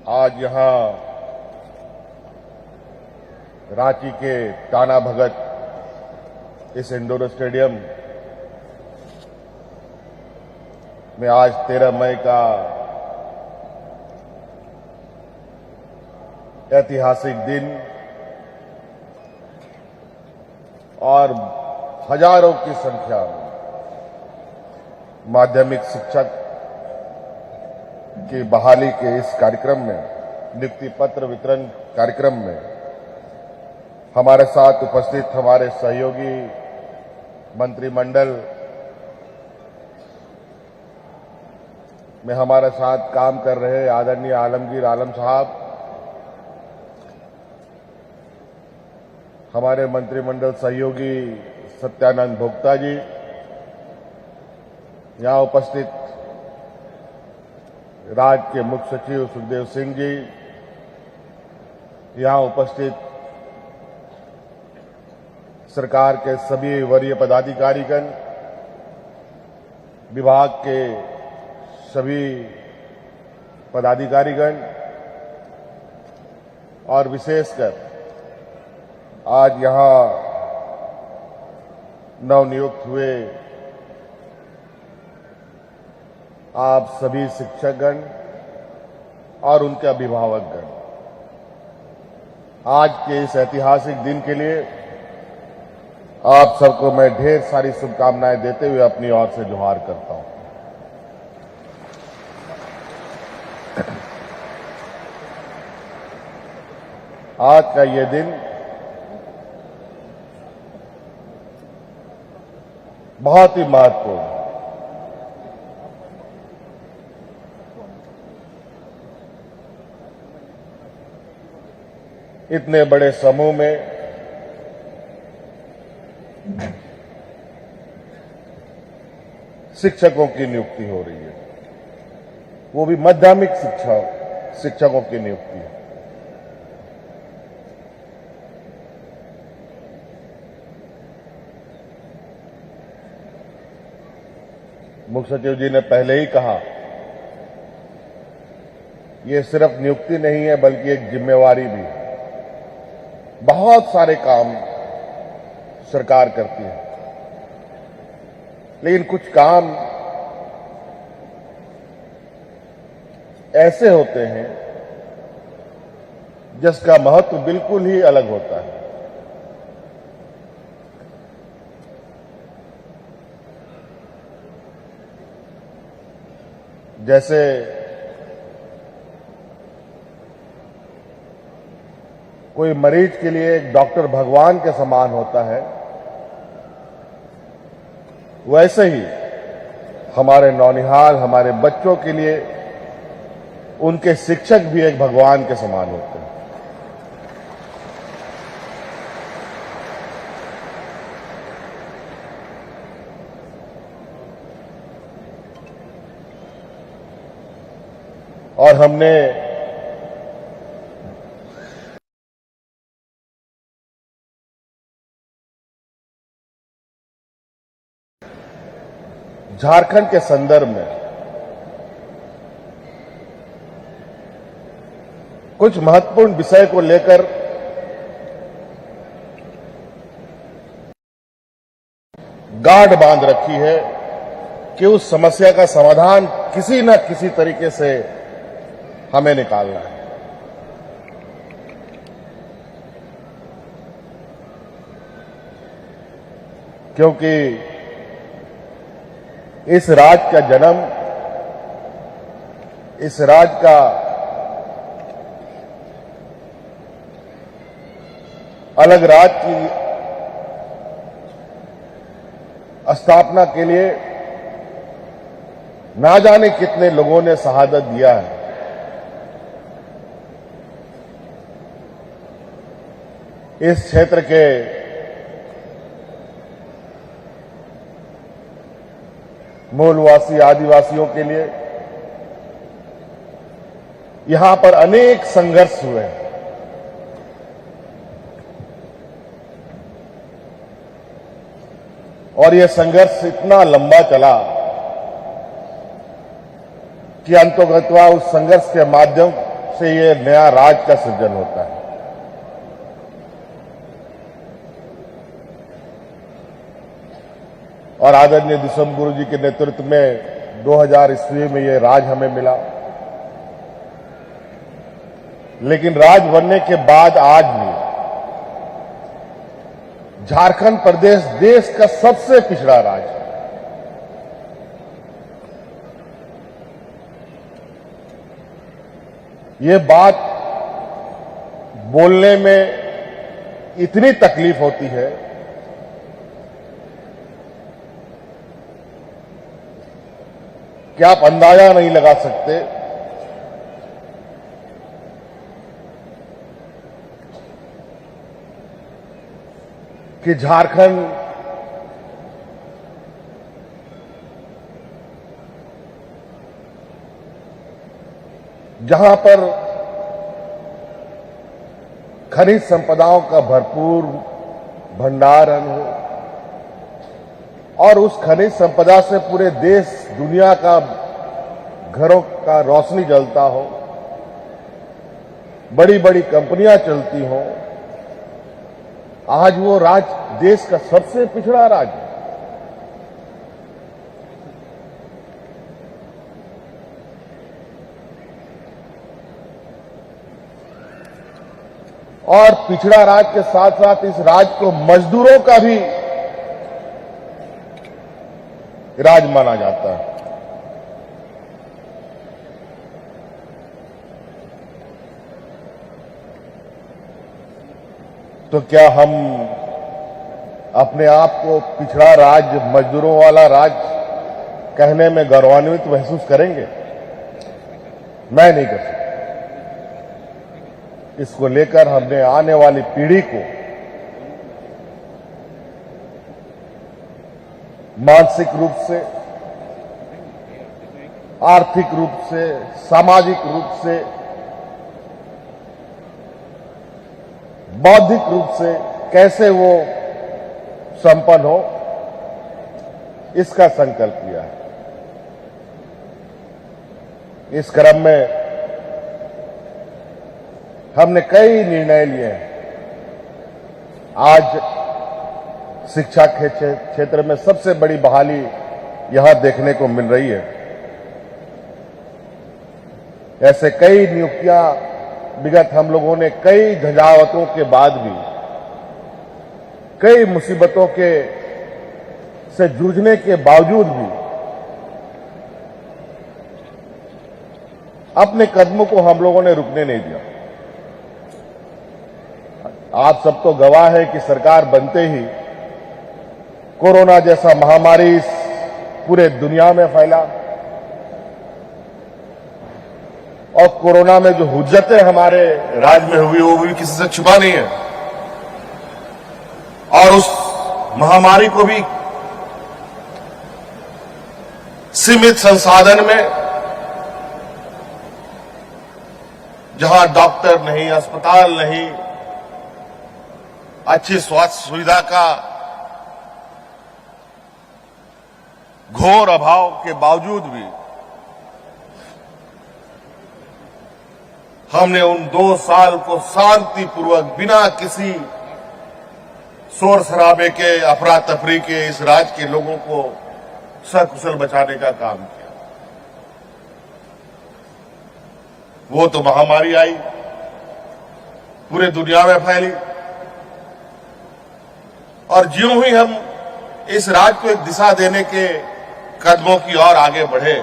आज यहां रांची के टाना भगत इस इंडोर स्टेडियम में आज 13 मई का ऐतिहासिक दिन और हजारों की संख्या में माध्यमिक शिक्षक की बहाली के इस कार्यक्रम में, नियुक्ति पत्र वितरण कार्यक्रम में हमारे साथ उपस्थित हमारे सहयोगी मंत्रिमंडल में हमारे साथ काम कर रहे आदरणीय आलमगीर आलम साहब, हमारे मंत्रिमंडल सहयोगी सत्यानंद भोक्ता जी, यहां उपस्थित राज्य के मुख्य सचिव सुखदेव सिंह जी, यहां उपस्थित सरकार के सभी वरीय पदाधिकारीगण, विभाग के सभी पदाधिकारीगण और विशेषकर आज यहां नवनियुक्त हुए आप सभी शिक्षकगण और उनके अभिभावकगण, आज के इस ऐतिहासिक दिन के लिए आप सबको मैं ढेर सारी शुभकामनाएं देते हुए अपनी ओर से जोहार करता हूं। आज का ये दिन बहुत ही महत्वपूर्ण है। इतने बड़े समूह में शिक्षकों की नियुक्ति हो रही है, वो भी माध्यमिक शिक्षकों की नियुक्ति है। मुख्य सचिव जी ने पहले ही कहा, ये सिर्फ नियुक्ति नहीं है बल्कि एक जिम्मेवारी भी है। बहुत सारे काम सरकार करती है, लेकिन कुछ काम ऐसे होते हैं जिसका महत्व बिल्कुल ही अलग होता है। जैसे कोई मरीज के लिए एक डॉक्टर भगवान के समान होता है, वैसे ही हमारे नौनिहाल, हमारे बच्चों के लिए उनके शिक्षक भी एक भगवान के समान होते हैं। और हमने झारखंड के संदर्भ में कुछ महत्वपूर्ण विषय को लेकर गांठ बांध रखी है कि उस समस्या का समाधान किसी न किसी तरीके से हमें निकालना है। क्योंकि इस राज्य का जन्म, इस राज्य का अलग राज्य की स्थापना के लिए ना जाने कितने लोगों ने शहादत दिया है। इस क्षेत्र के मूलवासी आदिवासियों के लिए यहां पर अनेक संघर्ष हुए हैं। और यह संघर्ष इतना लंबा चला कि अंततः उस संघर्ष के माध्यम से ये नया राज का सृजन होता है। और आदरणीय दिसंबर गुरु जी के नेतृत्व में 2000 ईस्वी में ये राज हमें मिला। लेकिन राज बनने के बाद आज भी झारखंड प्रदेश देश का सबसे पिछड़ा राज्य है। ये बात बोलने में इतनी तकलीफ होती है कि आप अंदाजा नहीं लगा सकते कि झारखंड जहां पर खनिज संपदाओं का भरपूर भंडारण हो और उस खनिज संपदा से पूरे देश दुनिया का घरों का रोशनी जलता हो, बड़ी बड़ी कंपनियां चलती हों, आज वो राज्य देश का सबसे पिछड़ा राज्य है। और पिछड़ा राज्य के साथ साथ इस राज्य को मजदूरों का भी राज माना जाता है। तो क्या हम अपने आप को पिछड़ा राज्य, मजदूरों वाला राज्य कहने में गौरवान्वित महसूस करेंगे? मैं नहीं कर सकता। इसको लेकर हमने आने वाली पीढ़ी को मानसिक रूप से, आर्थिक रूप से, सामाजिक रूप से, बौद्धिक रूप से कैसे वो संपन्न हो, इसका संकल्प किया है। इस क्रम में हमने कई निर्णय लिए हैं। आज शिक्षा के क्षेत्र में सबसे बड़ी बहाली यहां देखने को मिल रही है। ऐसे कई नियुक्तियां विगत हम लोगों ने कई झंझावतों के बाद भी, कई मुसीबतों के से जूझने के बावजूद भी अपने कदमों को हम लोगों ने रुकने नहीं दिया। आप सब तो गवाह है कि सरकार बनते ही कोरोना जैसा महामारी पूरे दुनिया में फैला और कोरोना में जो हुज्जतें हमारे राज्य में हुई वो भी किसी से छुपा नहीं है। और उस महामारी को भी सीमित संसाधन में, जहां डॉक्टर नहीं, अस्पताल नहीं, अच्छी स्वास्थ्य सुविधा का घोर अभाव के बावजूद भी हमने उन 2 साल को शांतिपूर्वक बिना किसी शोर शराबे के, अफरा तफरी के इस राज्य के लोगों को सकुशल बचाने का काम किया। वो तो महामारी आई, पूरे दुनिया में फैली और ज्यों ही हम इस राज्य को एक दिशा देने के कदमों की ओर आगे बढ़े,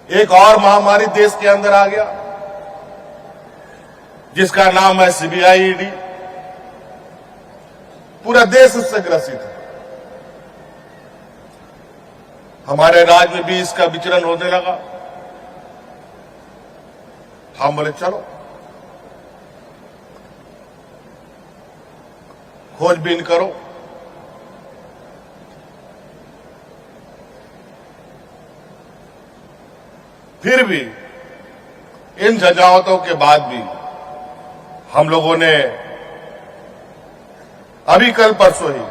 एक और महामारी देश के अंदर आ गया जिसका नाम है सीबीआई, ईडी। पूरा देश उससे ग्रसित है। हमारे राज्य में भी इसका विचरण होने लगा। हम बोले चलो खोजबीन करो। फिर भी इन झंझावतों के बाद भी हम लोगों ने अभी कल परसों ही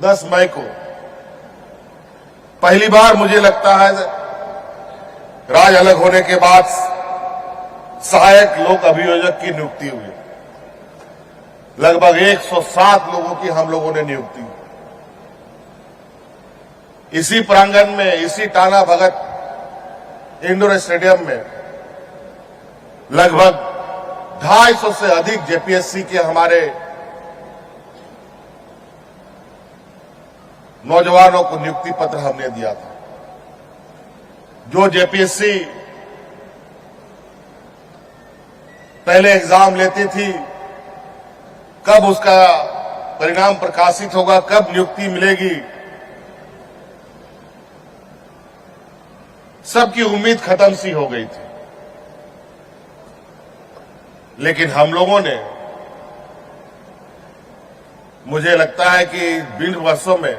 10 मई को पहली बार मुझे लगता है राज अलग होने के बाद सहायक लोक अभियोजक की नियुक्ति हुई। लगभग 107 लोगों की हम लोगों ने नियुक्ति की। इसी प्रांगण में, इसी टाना भगत इंडोर स्टेडियम में लगभग 250 से अधिक जेपीएससी के हमारे नौजवानों को नियुक्ति पत्र हमने दिया था। जो जेपीएससी पहले एग्जाम लेती थी, कब उसका परिणाम प्रकाशित होगा, कब नियुक्ति मिलेगी, सबकी उम्मीद खत्म सी हो गई थी। लेकिन हम लोगों ने, मुझे लगता है कि 20 वर्षों में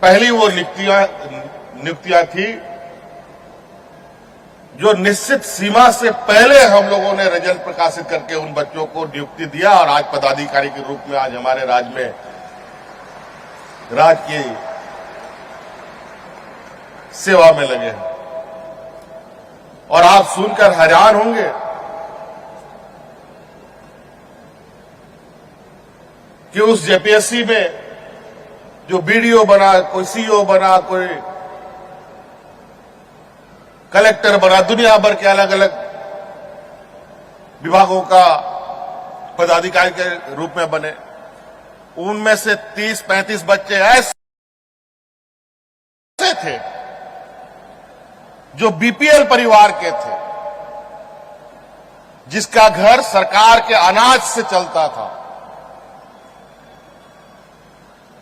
पहली वो नियुक्तियां थी जो निश्चित सीमा से पहले हम लोगों ने रिजल्ट प्रकाशित करके उन बच्चों को नियुक्ति दिया और आज पदाधिकारी के रूप में आज हमारे राज्य में राज्य की सेवा में लगे हैं। और आप सुनकर हैरान होंगे कि उस जेपीएससी में जो बीडीओ बना, कोई सीईओ बना, कोई कलेक्टर बना, दुनिया भर के अलग अलग विभागों का पदाधिकारी के रूप में बने, उनमें से 30-35 बच्चे ऐसे थे जो बीपीएल परिवार के थे, जिसका घर सरकार के अनाज से चलता था,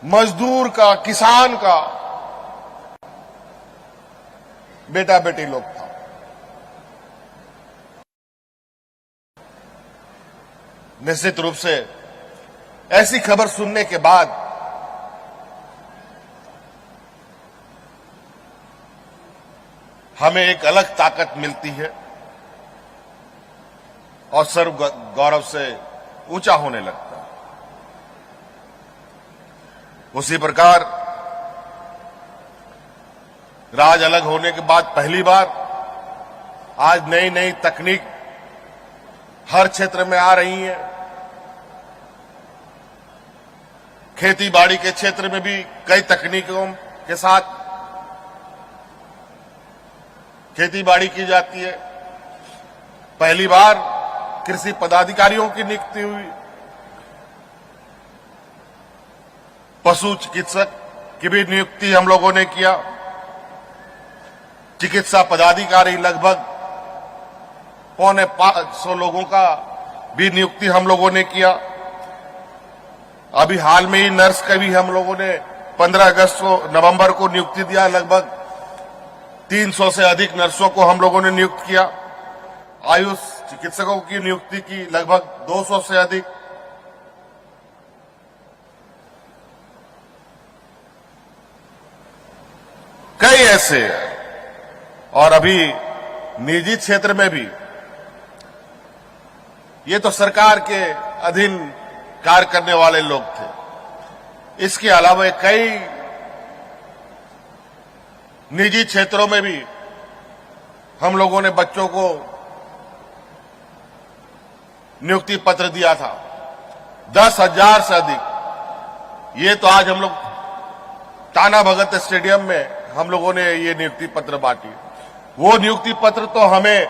मजदूर का, किसान का बेटा बेटी लोग था। निश्चित रूप से ऐसी खबर सुनने के बाद हमें एक अलग ताकत मिलती है और सर्व गौरव से ऊंचा होने लगता है। उसी प्रकार राज अलग होने के बाद पहली बार आज नई नई तकनीक हर क्षेत्र में आ रही है। खेती बाड़ी के क्षेत्र में भी कई तकनीकों के साथ खेती बाड़ी की जाती है। पहली बार कृषि पदाधिकारियों की नियुक्ति हुई, पशु चिकित्सक की भी नियुक्ति हम लोगों ने किया, चिकित्सा पदाधिकारी लगभग 450 लोगों का भी नियुक्ति हम लोगों ने किया। अभी हाल में ही नर्स का भी हम लोगों ने 15 अगस्त को, नवंबर को नियुक्ति दिया। लगभग 300 से अधिक नर्सों को हम लोगों ने नियुक्त किया। आयुष चिकित्सकों की नियुक्ति की लगभग 200 से अधिक। कई ऐसे हैं। और अभी निजी क्षेत्र में भी, ये तो सरकार के अधीन कार्य करने वाले लोग थे, इसके अलावा कई निजी क्षेत्रों में भी हम लोगों ने बच्चों को नियुक्ति पत्र दिया था, 10,000 से अधिक। ये तो आज हम लोग टाना भगत स्टेडियम में हम लोगों ने ये नियुक्ति पत्र बांटी। वो नियुक्ति पत्र तो हमें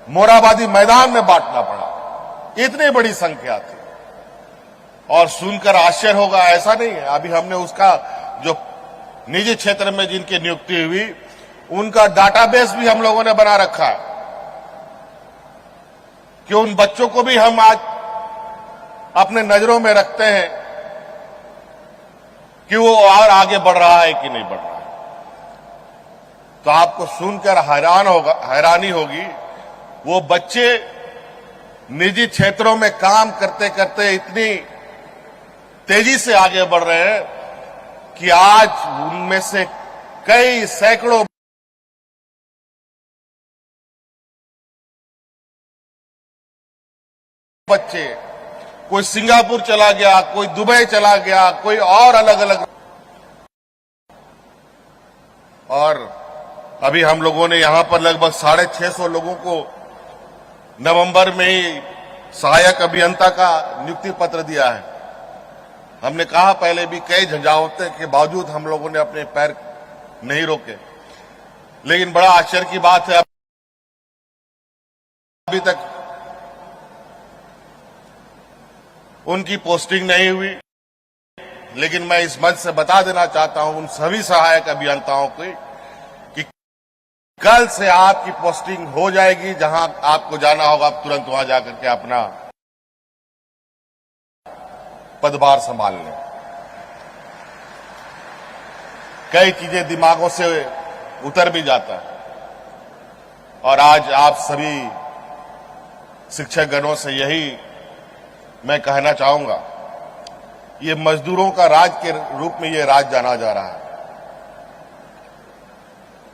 मोराबादी मैदान में बांटना पड़ा, इतनी बड़ी संख्या थी। और सुनकर आश्चर्य होगा, ऐसा नहीं है। अभी हमने उसका जो निजी क्षेत्र में जिनकी नियुक्ति हुई, उनका डाटाबेस भी हम लोगों ने बना रखा है कि उन बच्चों को भी हम आज अपने नजरों में रखते हैं कि वो और आगे बढ़ रहा है कि नहीं बढ़ रहा है। तो आपको सुनकर हैरानी होगी, वो बच्चे निजी क्षेत्रों में काम करते करते इतनी तेजी से आगे बढ़ रहे हैं कि आज उनमें से कई सैकड़ों बच्चे, कोई सिंगापुर चला गया, कोई दुबई चला गया, कोई और अलग अलग। और अभी हम लोगों ने यहां पर लगभग 650 लोगों को नवंबर में ही सहायक अभियंता का नियुक्ति पत्र दिया है। हमने कहा पहले भी कई झंझावातों के बावजूद हम लोगों ने अपने पैर नहीं रोके, लेकिन बड़ा आश्चर्य की बात है अभी तक उनकी पोस्टिंग नहीं हुई। लेकिन मैं इस मंच से बता देना चाहता हूं उन सभी सहायक अभियंताओं को कि कल से आपकी पोस्टिंग हो जाएगी। जहां आपको जाना होगा आप तुरंत वहां जाकर के अपना पदभार संभाल लें। कई चीजें दिमागों से उतर भी जाता है और आज आप सभी शिक्षकगणों से यही मैं कहना चाहूंगा, ये मजदूरों का राज के रूप में ये राज जाना जा रहा है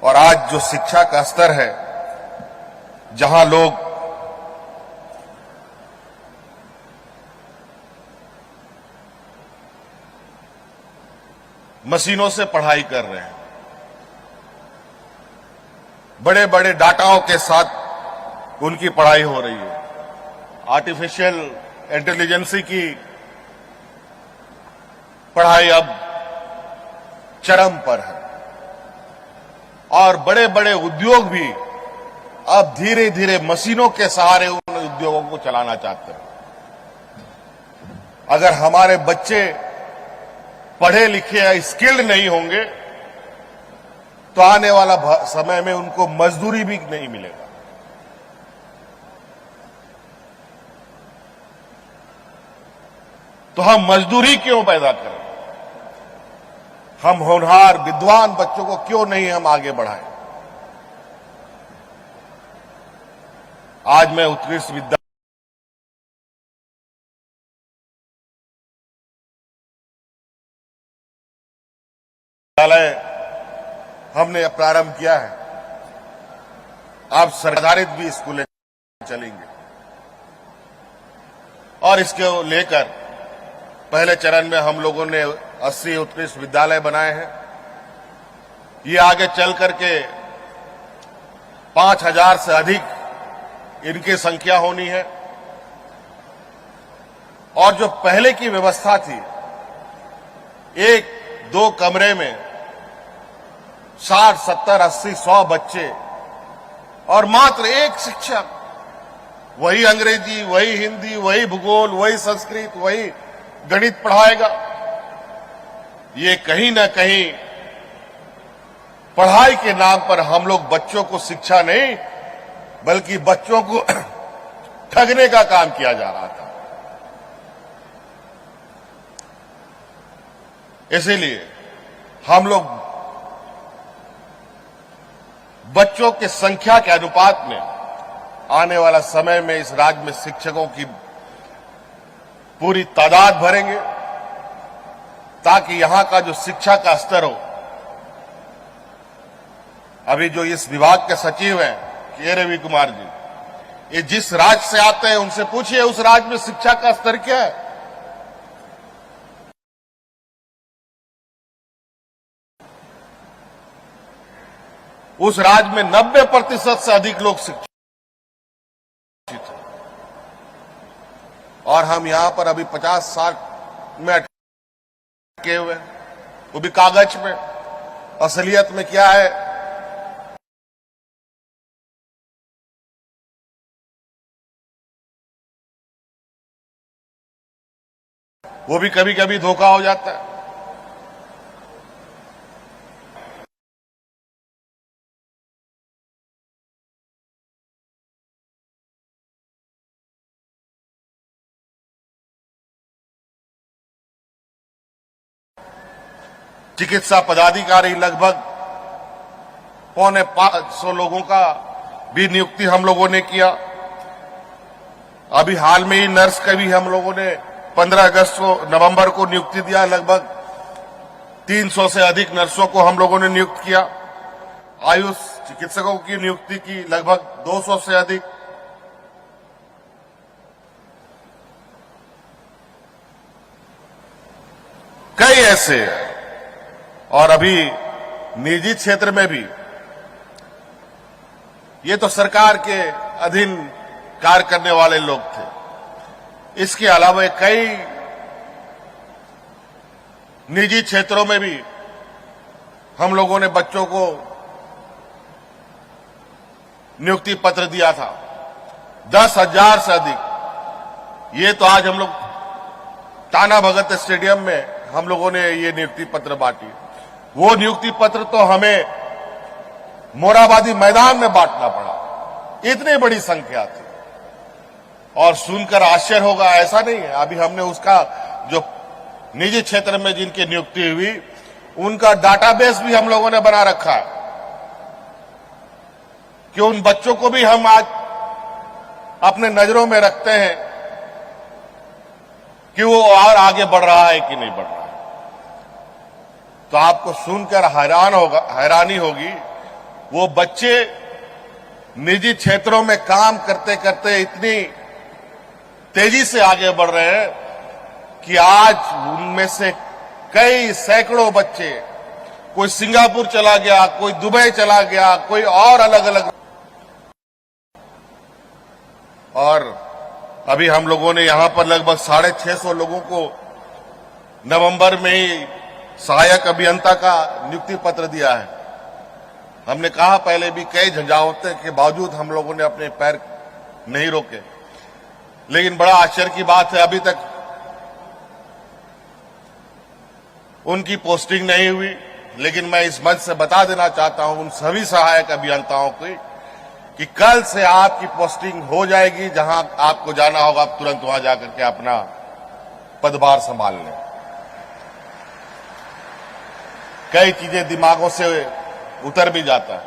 और आज जो शिक्षा का स्तर है, जहां लोग मशीनों से पढ़ाई कर रहे हैं, बड़े बड़े डाटाओं के साथ उनकी पढ़ाई हो रही है, आर्टिफिशियल इंटेलिजेंसी की पढ़ाई अब चरम पर है और बड़े बड़े उद्योग भी अब धीरे धीरे मशीनों के सहारे उन उद्योगों को चलाना चाहते हैं। अगर हमारे बच्चे पढ़े लिखे या स्किल्ड नहीं होंगे तो आने वाला समय में उनको मजदूरी भी नहीं मिलेगा। तो हम मजदूरी क्यों पैदा करें? हम होनहार विद्वान बच्चों को क्यों नहीं हम आगे बढ़ाएं? आज मैं उत्कृष्ट विद्यालय हमने प्रारंभ किया है। अब सरकारित भी स्कूलें चलेंगे और इसके लेकर पहले चरण में हम लोगों ने 80 उत्कृष्ट विद्यालय बनाए हैं। ये आगे चल करके 5000 से अधिक इनकी संख्या होनी है और जो पहले की व्यवस्था थी, 1-2 कमरे में 60, 70, 80, 100 बच्चे और मात्र एक शिक्षक, वही अंग्रेजी, वही हिंदी, वही भूगोल, वही संस्कृत, वही गणित पढ़ाएगा। ये कहीं ना कहीं पढ़ाई के नाम पर हम लोग बच्चों को शिक्षा नहीं बल्कि बच्चों को ठगने का काम किया जा रहा था। इसीलिए हम लोग बच्चों की संख्या के अनुपात में आने वाला समय में इस राज्य में शिक्षकों की पूरी तादाद भरेंगे ताकि यहां का जो शिक्षा का स्तर हो। अभी जो इस विभाग के सचिव हैं के रवि कुमार जी, ये जिस राज्य से आते हैं उनसे पूछिए उस राज्य में शिक्षा का स्तर क्या है। उस राज्य में 90% से अधिक लोग शिक्षित हैं और हम यहां पर अभी 50-60 में अटके हुए हैं, वो भी कागज में। असलियत में क्या है, वो भी कभी कभी धोखा हो जाता है। चिकित्सा पदाधिकारी लगभग 450 लोगों का भी नियुक्ति हम लोगों ने किया। अभी हाल में ही नर्स का भी हम लोगों ने 15 अगस्त को नवंबर को नियुक्ति दिया। लगभग 300 से अधिक नर्सों को हम लोगों ने नियुक्त किया। आयुष चिकित्सकों की नियुक्ति की लगभग 200 से अधिक। कई ऐसे और अभी निजी क्षेत्र में भी ये तो सरकार के अधीन कार्य करने वाले लोग थे। इसके अलावा कई निजी क्षेत्रों में भी हम लोगों ने बच्चों को नियुक्ति पत्र दिया था, 10,000 से अधिक। ये तो आज हम लोग टाना भगत स्टेडियम में हम लोगों ने ये नियुक्ति पत्र बांटी। वो नियुक्ति पत्र तो हमें मोराबादी मैदान में बांटना पड़ा, इतनी बड़ी संख्या थी। और सुनकर आश्चर्य होगा, ऐसा नहीं है। अभी हमने उसका जो निजी क्षेत्र में जिनकी नियुक्ति हुई उनका डाटाबेस भी हम लोगों ने बना रखा है कि उन बच्चों को भी हम आज अपने नजरों में रखते हैं कि वो और आगे बढ़ रहा है कि नहीं बढ़ रहा है। तो आपको सुनकर हैरानी होगी, वो बच्चे निजी क्षेत्रों में काम करते करते इतनी तेजी से आगे बढ़ रहे हैं कि आज उनमें से कई सैकड़ों बच्चे, कोई सिंगापुर चला गया, कोई दुबई चला गया, कोई और अलग अलग। और अभी हम लोगों ने यहां पर लगभग 650 लोगों को नवंबर में ही सहायक अभियंता का नियुक्ति पत्र दिया है। हमने कहा पहले भी, कई झंझावातों के बावजूद हम लोगों ने अपने पैर नहीं रोके। लेकिन बड़ा आश्चर्य की बात है, अभी तक उनकी पोस्टिंग नहीं हुई। लेकिन मैं इस मंच से बता देना चाहता हूं उन सभी सहायक अभियंताओं को कि कल से आपकी पोस्टिंग हो जाएगी। जहां आपको जाना होगा आप तुरंत वहां जाकर के अपना पदभार संभाल लें। कई चीजें दिमागों से उतर भी जाता है।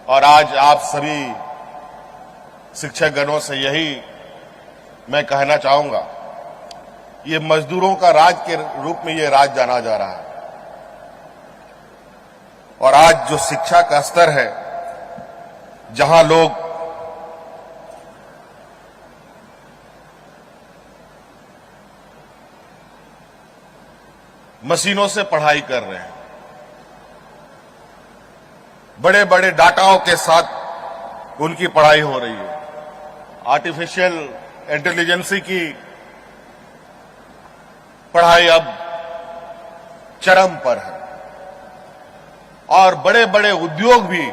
और आज आप सभी शिक्षकगणों से यही मैं कहना चाहूंगा, ये मजदूरों का राज के रूप में ये राज जाना जा रहा है। और आज जो शिक्षा का स्तर है, जहां लोग मशीनों से पढ़ाई कर रहे हैं, बड़े बड़े डाटाओं के साथ उनकी पढ़ाई हो रही है, आर्टिफिशियल इंटेलिजेंसी की पढ़ाई अब चरम पर है। और बड़े बड़े उद्योग भी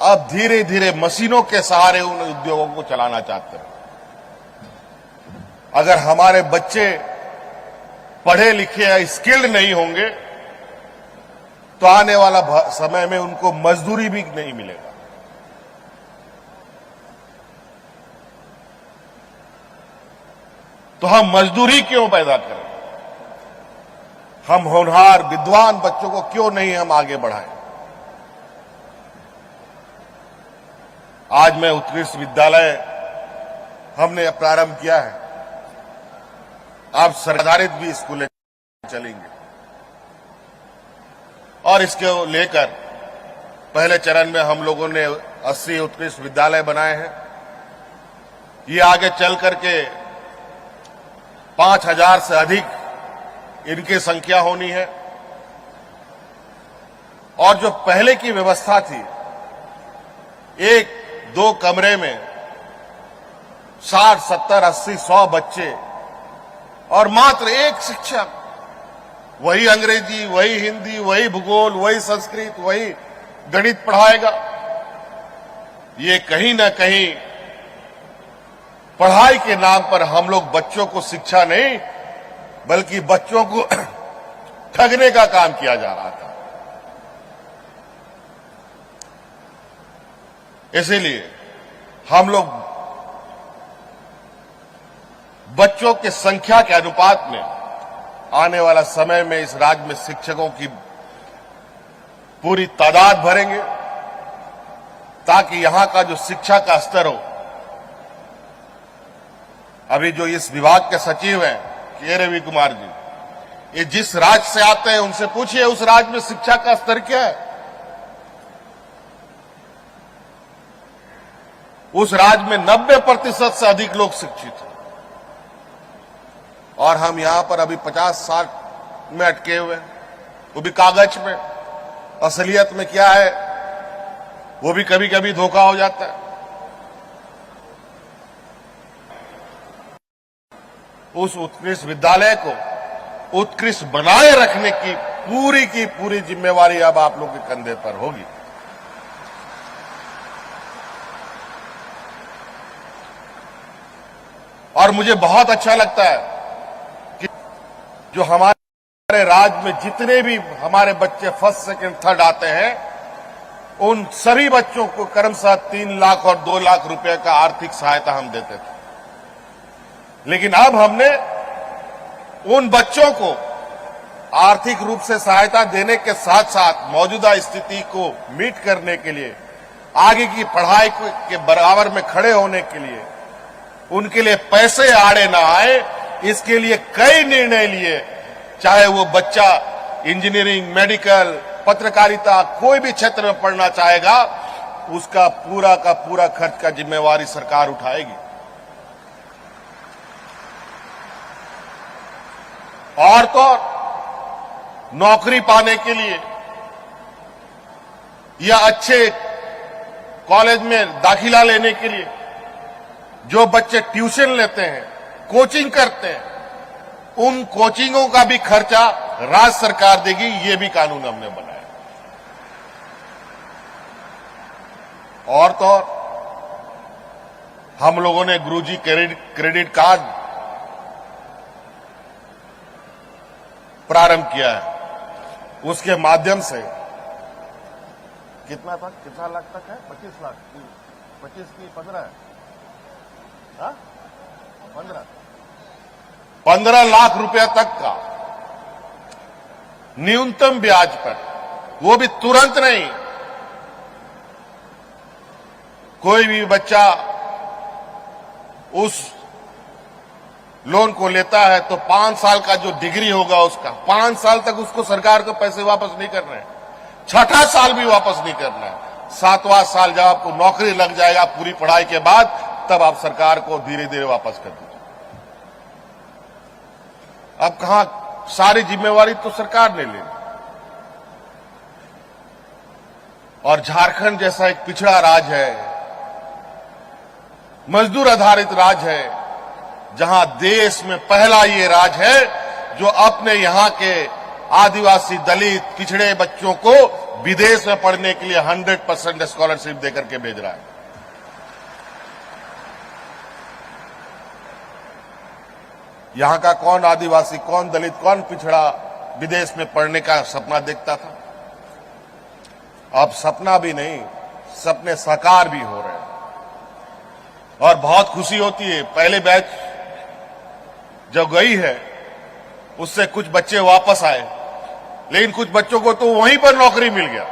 अब धीरे धीरे मशीनों के सहारे उन उद्योगों को चलाना चाहते हैं। अगर हमारे बच्चे पढ़े लिखे या स्किल्ड नहीं होंगे तो आने वाला समय में उनको मजदूरी भी नहीं मिलेगा। तो हम मजदूरी क्यों पैदा करें? हम होनहार विद्वान बच्चों को क्यों नहीं हम आगे बढ़ाएं? आज मैं उत्कृष्ट विद्यालय हमने प्रारंभ किया है। अब सरकारित भी स्कूलें चलेंगे और इसके लेकर पहले चरण में हम लोगों ने 80 उत्कृष्ट विद्यालय बनाए हैं। ये आगे चल करके 5,000 से अधिक इनकी संख्या होनी है। और जो पहले की व्यवस्था थी, 1-2 कमरे में 60, 70, 80, 100 बच्चे और मात्र एक शिक्षक, वही अंग्रेजी, वही हिंदी, वही भूगोल, वही संस्कृत, वही गणित पढ़ाएगा। ये कहीं ना कहीं पढ़ाई के नाम पर हम लोग बच्चों को शिक्षा नहीं बल्कि बच्चों को ठगने का काम किया जा रहा था। इसीलिए हम लोग बच्चों की संख्या के अनुपात में आने वाला समय में इस राज्य में शिक्षकों की पूरी तादाद भरेंगे ताकि यहां का जो शिक्षा का स्तर हो। अभी जो इस विभाग के सचिव हैं के रवि कुमार जी, ये जिस राज्य से आते हैं उनसे पूछिए उस राज्य में शिक्षा का स्तर क्या है। उस राज्य में 90% से अधिक लोग शिक्षित हैं और हम यहां पर अभी 50-60 में अटके हुए हैं, वो भी कागज में। असलियत में क्या है वो भी कभी कभी धोखा हो जाता है। उस उत्कृष्ट विद्यालय को उत्कृष्ट बनाए रखने की पूरी जिम्मेवारी अब आप लोगों के कंधे पर होगी। और मुझे बहुत अच्छा लगता है कि जो हमारे राज्य में जितने भी हमारे बच्चे फर्स्ट सेकंड थर्ड आते हैं, उन सभी बच्चों को क्रमशः 3 लाख और 2 लाख रुपए का आर्थिक सहायता हम देते थे। लेकिन अब हमने उन बच्चों को आर्थिक रूप से सहायता देने के साथ साथ मौजूदा स्थिति को मीट करने के लिए, आगे की पढ़ाई के बराबर में खड़े होने के लिए, उनके लिए पैसे आड़े ना आए, इसके लिए कई निर्णय लिए। चाहे वो बच्चा इंजीनियरिंग, मेडिकल, पत्रकारिता, कोई भी क्षेत्र में पढ़ना चाहेगा, उसका पूरा का पूरा खर्च का जिम्मेवारी सरकार उठाएगी। और तो नौकरी पाने के लिए या अच्छे कॉलेज में दाखिला लेने के लिए जो बच्चे ट्यूशन लेते हैं, कोचिंग करते हैं, उन कोचिंगों का भी खर्चा राज्य सरकार देगी। ये भी कानून हमने बनाया। और तो हम लोगों ने गुरुजी क्रेडिट कार्ड प्रारंभ किया है। उसके माध्यम से कितना लाख तक है? 25 लाख, 25 की 15 है, 15 लाख रुपए तक का न्यूनतम ब्याज पर, वो भी तुरंत नहीं। कोई भी बच्चा उस लोन को लेता है तो 5 साल का जो डिग्री होगा उसका 5 साल तक उसको सरकार को पैसे वापस नहीं करने हैं। 6ठा साल भी वापस नहीं करना है। 7वां साल जब आपको नौकरी लग जाएगा पूरी पढ़ाई के बाद, तब आप सरकार को धीरे धीरे वापस कर दीजिए। अब कहां सारी जिम्मेवारी तो सरकार ने ली। और झारखंड जैसा एक पिछड़ा राज्य है, मजदूर आधारित राज्य है, जहां देश में पहला ये राज्य है जो अपने यहां के आदिवासी, दलित, पिछड़े बच्चों को विदेश में पढ़ने के लिए 100% स्कॉलरशिप देकर के भेज रहा है। यहां का कौन आदिवासी, कौन दलित, कौन पिछड़ा विदेश में पढ़ने का सपना देखता था? अब सपना भी नहीं, सपने साकार भी हो रहे हैं। और बहुत खुशी होती है। पहले बैच जो गई है उससे कुछ बच्चे वापस आए, लेकिन कुछ बच्चों को तो वहीं पर नौकरी मिल गया।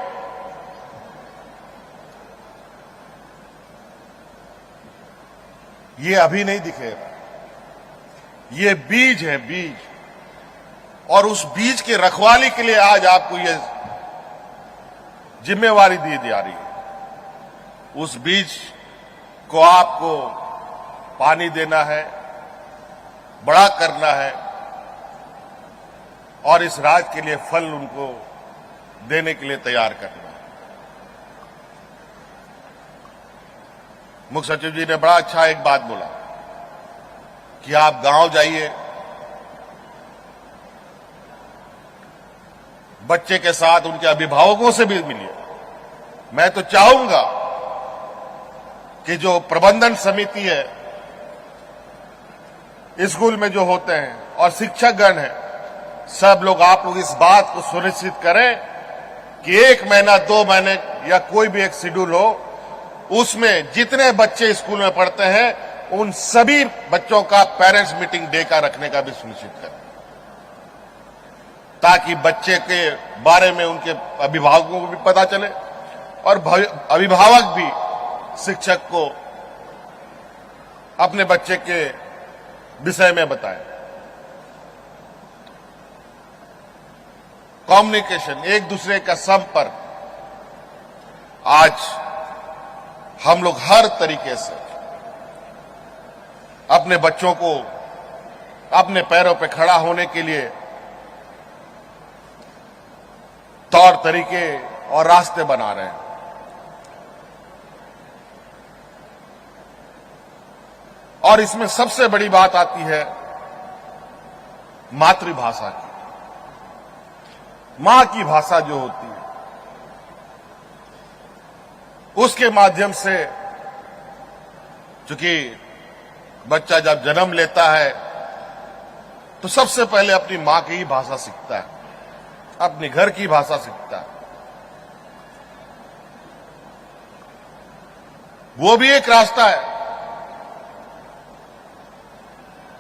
ये अभी नहीं दिखेगा, ये बीज है, बीज। और उस बीज के रखवाली के लिए आज आपको ये जिम्मेवारी दी जा रही है। उस बीज को आपको पानी देना है, बड़ा करना है, और इस राज्य के लिए फल उनको देने के लिए तैयार करना है। मुख्य सचिव जी ने बड़ा अच्छा एक बात बोला कि आप गांव जाइए, बच्चे के साथ उनके अभिभावकों से भी मिलिए। मैं तो चाहूंगा कि जो प्रबंधन समिति है स्कूल में जो होते हैं और शिक्षकगण हैं, सब लोग, आप लोग इस बात को सुनिश्चित करें कि 1 महीना 2 महीने या कोई भी एक शेड्यूल हो, उसमें जितने बच्चे स्कूल में पढ़ते हैं उन सभी बच्चों का पेरेंट्स मीटिंग डे का रखने का भी सुनिश्चित करें, ताकि बच्चे के बारे में उनके अभिभावकों को भी पता चले और अभिभावक भी शिक्षक को अपने बच्चे के विषय में बताएं। कम्युनिकेशन, एक दूसरे का संपर्क, आज हम लोग हर तरीके से अपने बच्चों को अपने पैरों पर खड़ा होने के लिए तौर तरीके और रास्ते बना रहे हैं। और इसमें सबसे बड़ी बात आती है मातृभाषा की। मां की भाषा जो होती है, उसके माध्यम से, चूंकि बच्चा जब जन्म लेता है तो सबसे पहले अपनी मां की ही भाषा सीखता है, अपने घर की भाषा सीखता है। वो भी एक रास्ता है,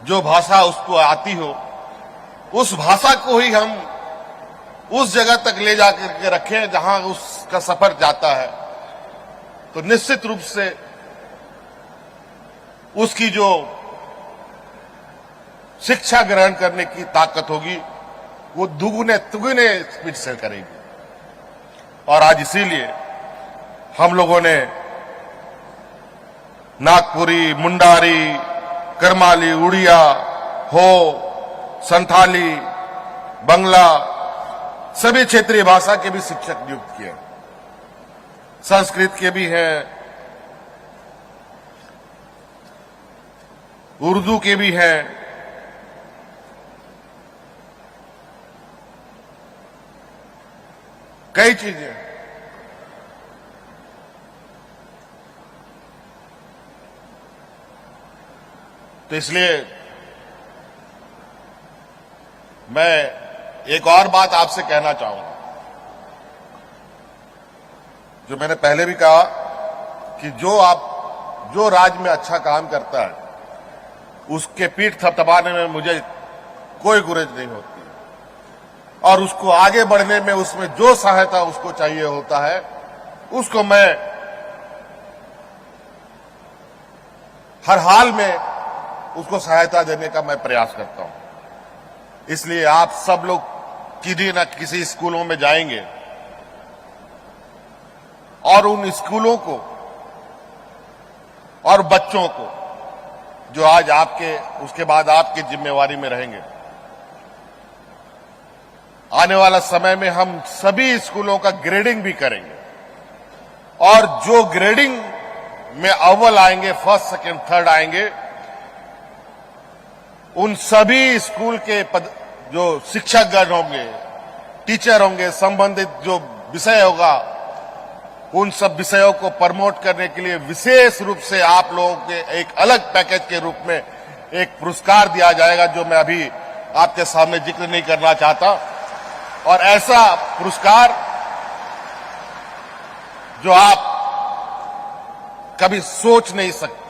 जो भाषा उसको आती हो उस भाषा को ही हम उस जगह तक ले जाकर के रखें जहां उसका सफर जाता है, तो निश्चित रूप से उसकी जो शिक्षा ग्रहण करने की ताकत होगी वो दुगुने तिगुने स्पीड से करेगी। और आज इसीलिए हम लोगों ने नागपुरी, मुंडारी, करमाली, उड़िया, हो, संथाली, बंगला, सभी क्षेत्रीय भाषा के भी शिक्षक नियुक्त किए, संस्कृत के भी हैं, उर्दू के भी हैं, कई चीजें। तो इसलिए मैं एक और बात आपसे कहना चाहूंगा, जो मैंने पहले भी कहा कि जो राज्य में अच्छा काम करता है उसके पीठ थपथपाने में मुझे कोई गुरेज नहीं होती, और उसको आगे बढ़ने में उसमें जो सहायता उसको चाहिए होता है उसको मैं हर हाल में उसको सहायता देने का मैं प्रयास करता हूं। इसलिए आप सब लोग किसी न किसी स्कूलों में जाएंगे और उन स्कूलों को और बच्चों को जो आज आपके, उसके बाद आपकी जिम्मेवारी में रहेंगे, आने वाला समय में हम सभी स्कूलों का ग्रेडिंग भी करेंगे, और जो ग्रेडिंग में अव्वल आएंगे, फर्स्ट, सेकंड, थर्ड आएंगे, उन सभी स्कूल के जो शिक्षकगण होंगे, टीचर होंगे, संबंधित जो विषय होगा, उन सब विषयों को प्रमोट करने के लिए विशेष रूप से आप लोगों के एक अलग पैकेज के रूप में एक पुरस्कार दिया जाएगा, जो मैं अभी आपके सामने जिक्र नहीं करना चाहता। और ऐसा पुरस्कार जो आप कभी सोच नहीं सकते,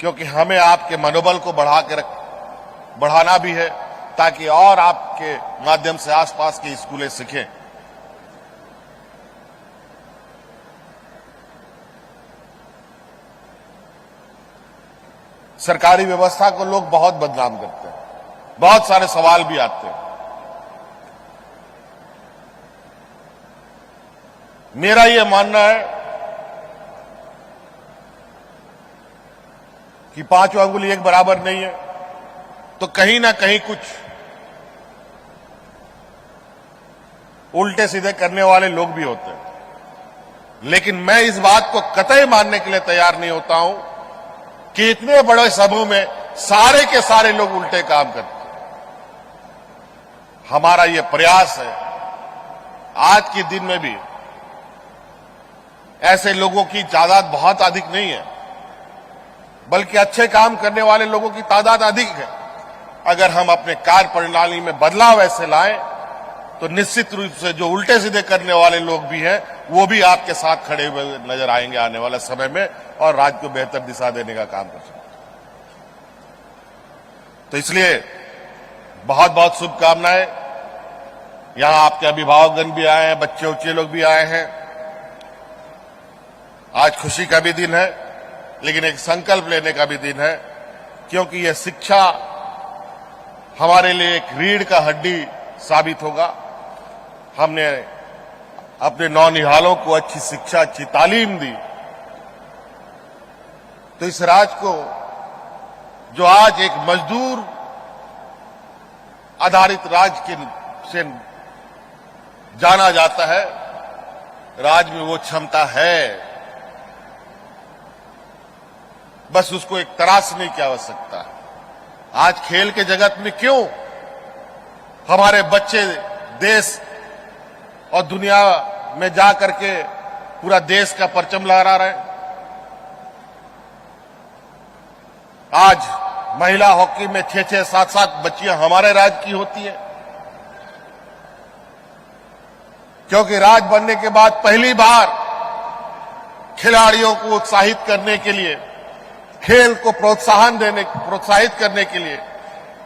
क्योंकि हमें आपके मनोबल को बढ़ाना भी है, ताकि और आपके माध्यम से आसपास की स्कूलें सीखें। सरकारी व्यवस्था को लोग बहुत बदनाम करते हैं, बहुत सारे सवाल भी आते हैं। मेरा यह मानना है कि पांचों अंगुली एक बराबर नहीं है, तो कहीं ना कहीं कुछ उल्टे सीधे करने वाले लोग भी होते हैं। लेकिन मैं इस बात को कतई मानने के लिए तैयार नहीं होता हूं कि इतने बड़े समूह में सारे के सारे लोग उल्टे काम करते हैं। हमारा यह प्रयास है आज के दिन में भी ऐसे लोगों की तादाद बहुत अधिक नहीं है, बल्कि अच्छे काम करने वाले लोगों की तादाद अधिक है। अगर हम अपने कार्य प्रणाली में बदलाव ऐसे लाएं तो निश्चित रूप से जो उल्टे सीधे करने वाले लोग भी हैं वो भी आपके साथ खड़े हुए नजर आएंगे आने वाले समय में, और राज्य को बेहतर दिशा देने का काम कर सकते। तो इसलिए बहुत बहुत शुभकामनाएं। यहां आपके अभिभावकगण भी आए हैं, बच्चे उच्चे लोग भी आए हैं। आज खुशी का भी दिन है, लेकिन एक संकल्प लेने का भी दिन है, क्योंकि यह शिक्षा हमारे लिए एक रीढ़ का हड्डी साबित होगा। हमने अपने नौनिहालों को अच्छी शिक्षा, अच्छी तालीम दी, तो इस राज्य को, जो आज एक मजदूर आधारित राज्य से जाना जाता है, राज्य में वो क्षमता है बस उसको एक तराशने की आवश्यकता है। आज खेल के जगत में क्यों हमारे बच्चे देश और दुनिया में जा करके पूरा देश का परचम लहरा रहे हैं। आज महिला हॉकी में 6-6, 7-7 बच्चियां हमारे राज्य की होती है, क्योंकि राज्य बनने के बाद पहली बार खिलाड़ियों को उत्साहित करने के लिए, खेल को प्रोत्साहित करने के लिए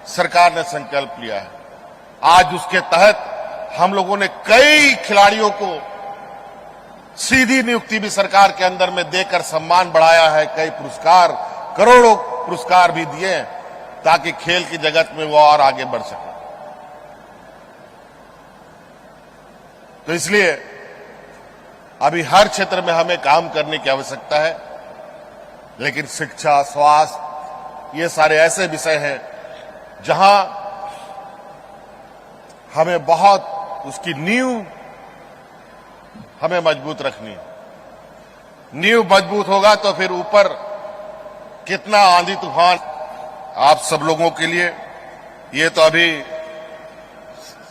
सरकार ने संकल्प लिया है। आज उसके तहत हम लोगों ने कई खिलाड़ियों को सीधी नियुक्ति भी सरकार के अंदर में देकर सम्मान बढ़ाया है। कई पुरस्कार, करोड़ों पुरस्कार भी दिए हैं ताकि खेल की जगत में वो और आगे बढ़ सके। तो इसलिए अभी हर क्षेत्र में हमें काम करने की आवश्यकता है, लेकिन शिक्षा, स्वास्थ्य, ये सारे ऐसे विषय हैं जहां हमें बहुत उसकी नींव हमें मजबूत रखनी है। नींव मजबूत होगा तो फिर ऊपर कितना आंधी तूफान आप सब लोगों के लिए, ये तो अभी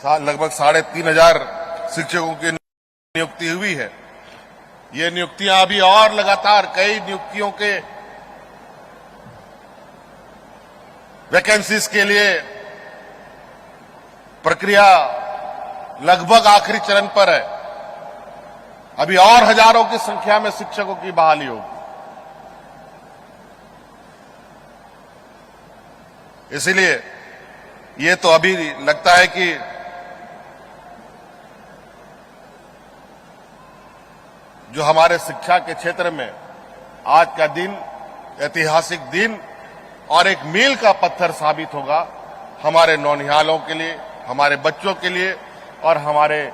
लगभग 3,500 शिक्षकों की नियुक्ति हुई है। ये नियुक्तियां अभी और लगातार कई नियुक्तियों के वैकेंसीज के लिए प्रक्रिया लगभग आखिरी चरण पर है। अभी और हजारों की संख्या में शिक्षकों की बहाली होगी। इसीलिए ये तो अभी लगता है कि जो हमारे शिक्षा के क्षेत्र में आज का दिन ऐतिहासिक दिन और एक मील का पत्थर साबित होगा हमारे नौनिहालों के लिए, हमारे बच्चों के लिए और हमारे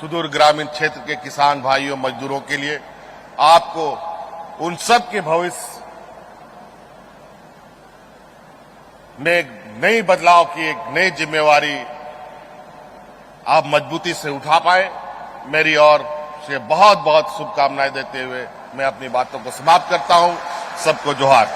सुदूर ग्रामीण क्षेत्र के किसान भाइयों, मजदूरों के लिए। आपको उन सब के भविष्य में एक नई बदलाव की एक नई जिम्मेवारी आप मजबूती से उठा पाए, मेरी ओर से बहुत बहुत शुभकामनाएं देते हुए मैं अपनी बातों को समाप्त करता हूं। सबको जोहार।